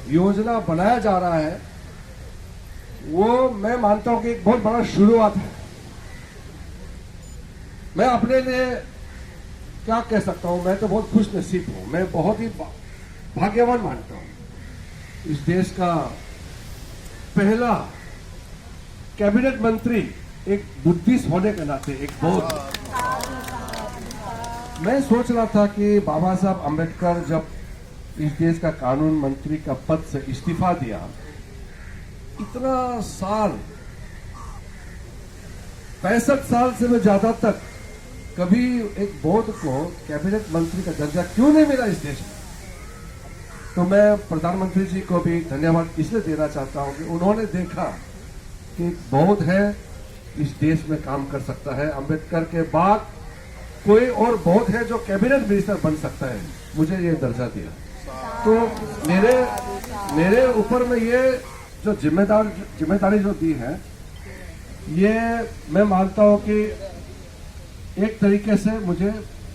योजना बनाया जा रहा है वो मैं मानता हूं कि एक बहुत बड़ा शुरुआत है। मैं अपने लिए क्या कह सकता हूं, मैं तो बहुत खुश नसीब हूं, मैं बहुत ही भाग्यवान मानता हूं। इस देश का पहला कैबिनेट मंत्री एक बुद्धिस्ट होने के नाते एक बहुत मैं सोच रहा था कि बाबा साहब अंबेडकर जब इस देश का कानून मंत्री का पद से इस्तीफा दिया, इतना साल 65 साल से भी ज्यादा तक कभी एक बौद्ध को कैबिनेट मंत्री का दर्जा क्यों नहीं मिला इस देश में। तो मैं प्रधानमंत्री जी को भी धन्यवाद इसलिए देना चाहता हूं कि उन्होंने देखा कि बौद्ध है इस देश में काम कर सकता है, अंबेडकर के बाद कोई और बौद्ध है जो कैबिनेट मिनिस्टर बन सकता है, मुझे ये दर्जा दिया। तो मेरे ऊपर में ये जो जिम्मेदारी जो दी है, ये मैं मानता हूं कि एक तरीके से मुझे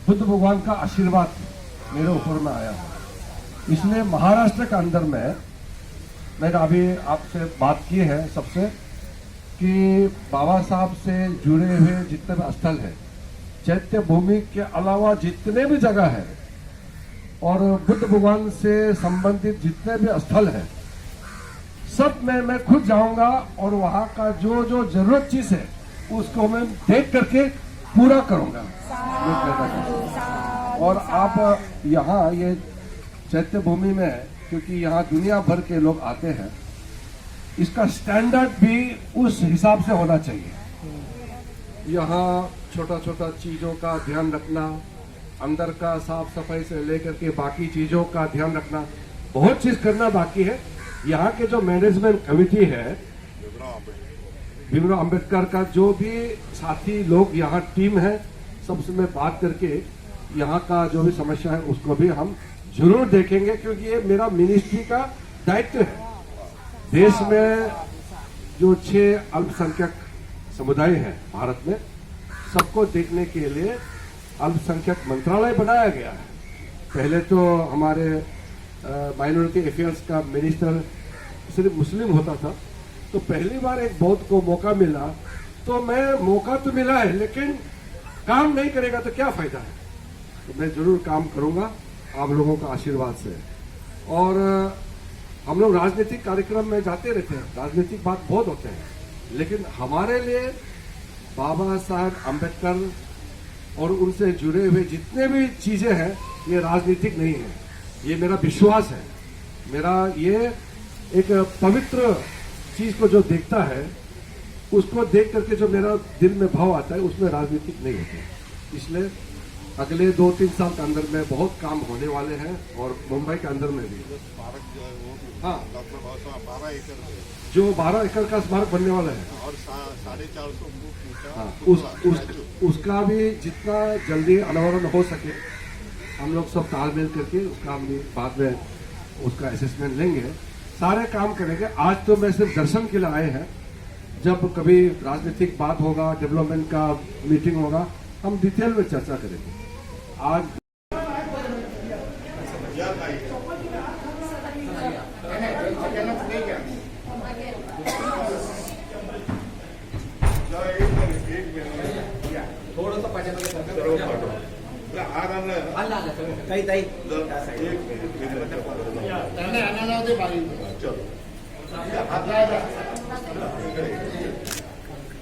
बुद्ध भगवान का आशीर्वाद मेरे ऊपर में आया है। इसलिए महाराष्ट्र के अंदर में मैंने अभी आपसे बात की है सबसे कि बाबा साहब से जुड़े हुए जितने भी स्थल है, चैत्य भूमि के अलावा जितने भी जगह है और बुद्ध भगवान से संबंधित जितने भी स्थल है, सब में मैं खुद जाऊंगा और वहां का जो जो जरूरत चीज है उसको मैं देख करके पूरा करूंगा। और आप यहाँ ये चैत्य भूमि में, क्योंकि यहाँ दुनिया भर के लोग आते हैं, इसका स्टैंडर्ड भी उस हिसाब से होना चाहिए। यहाँ छोटा छोटा चीजों का ध्यान रखना, अंदर का साफ सफाई से लेकर के बाकी चीजों का ध्यान रखना, बहुत चीज करना बाकी है। यहाँ के जो मैनेजमेंट कमेटी है, भीमराव अंबेडकर का जो भी साथी लोग यहाँ टीम है, सबसे मैं बात करके यहाँ का जो भी समस्या है उसको भी हम जरूर देखेंगे, क्योंकि ये मेरा मिनिस्ट्री का दायित्व है। देश में जो 6 अल्पसंख्यक समुदाय है भारत में, सबको देखने के लिए अल्पसंख्यक मंत्रालय बनाया गया है। पहले तो हमारे माइनॉरिटी अफेयर्स का मिनिस्टर सिर्फ मुस्लिम होता था, तो पहली बार एक बौद्ध को मौका मिला, तो मैं मौका तो मिला है लेकिन काम नहीं करेगा तो क्या फायदा है। तो मैं जरूर काम करूंगा आप लोगों का आशीर्वाद से। और हम लोग राजनीतिक कार्यक्रम में जाते रहते हैं, राजनीतिक बात बहुत होते हैं, लेकिन हमारे लिए बाबा साहब अंबेडकर और उनसे जुड़े हुए जितने भी चीजें हैं ये राजनीतिक नहीं है, ये मेरा विश्वास है। मेरा ये एक पवित्र चीज को जो देखता है उसको देख करके जो मेरा दिल में भाव आता है उसमें राजनीतिक नहीं होती। इसलिए अगले 2-3 साल के अंदर में बहुत काम होने वाले हैं और मुंबई के अंदर में भी। हाँ, डॉक्टर बाबा साहब 12 एकड़ जो 12 एकड़ का स्मारक बनने वाला है और 450 फुट हाँ, उसका भी जितना जल्दी अनावरण हो सके हम लोग सब तालमेल करके उसका हम बाद में उसका असेसमेंट लेंगे, सारे काम करेंगे। आज तो मैं सिर्फ दर्शन के लिए आए हैं, जब कभी राजनीतिक बात होगा, डेवलपमेंट का मीटिंग होगा, हम डिटेल में चर्चा करेंगे। आज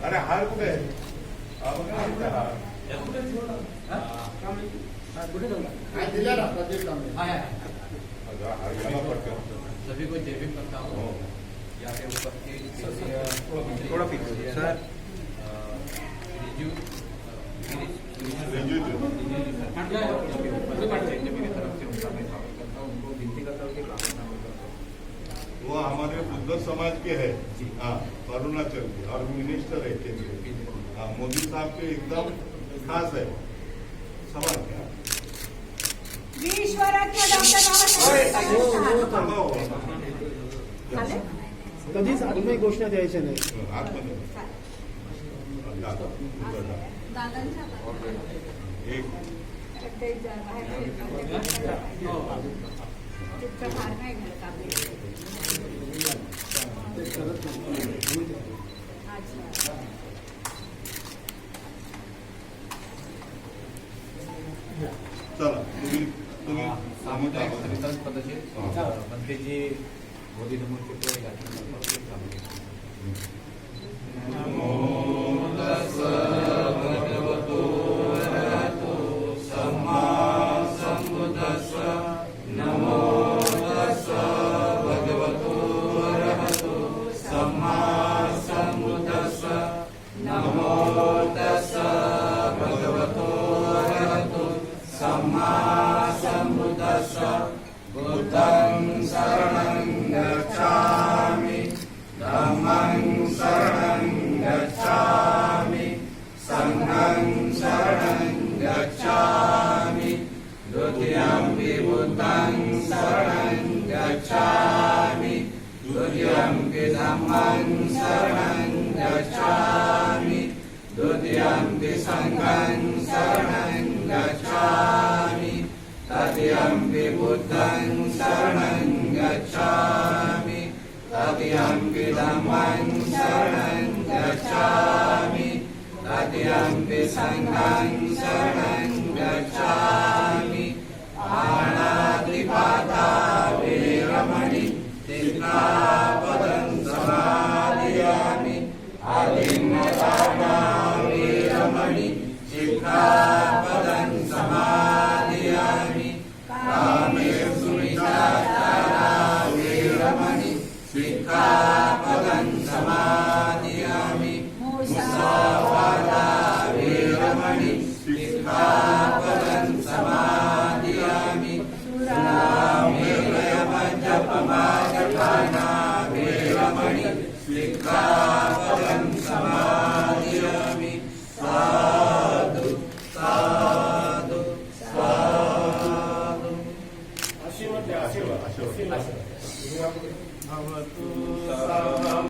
अरे हार कुठे सभी को जैविक करता हूँ यहाँ के ऊपर के थोड़ा पीछे सर वो हमारे बुद्ध समाज के है, हाँ, अरुणाचल के और मिनिस्टर है केंद्रीय। हाँ, मोदी साहब के एकदम खास है समाज का। कधीच आत्मय घोषणा द्यायच्या नाही। एक चला तुम्ही सामुदायिक विकास पद्धती मंत्रीजी मोदी नमूद चित्र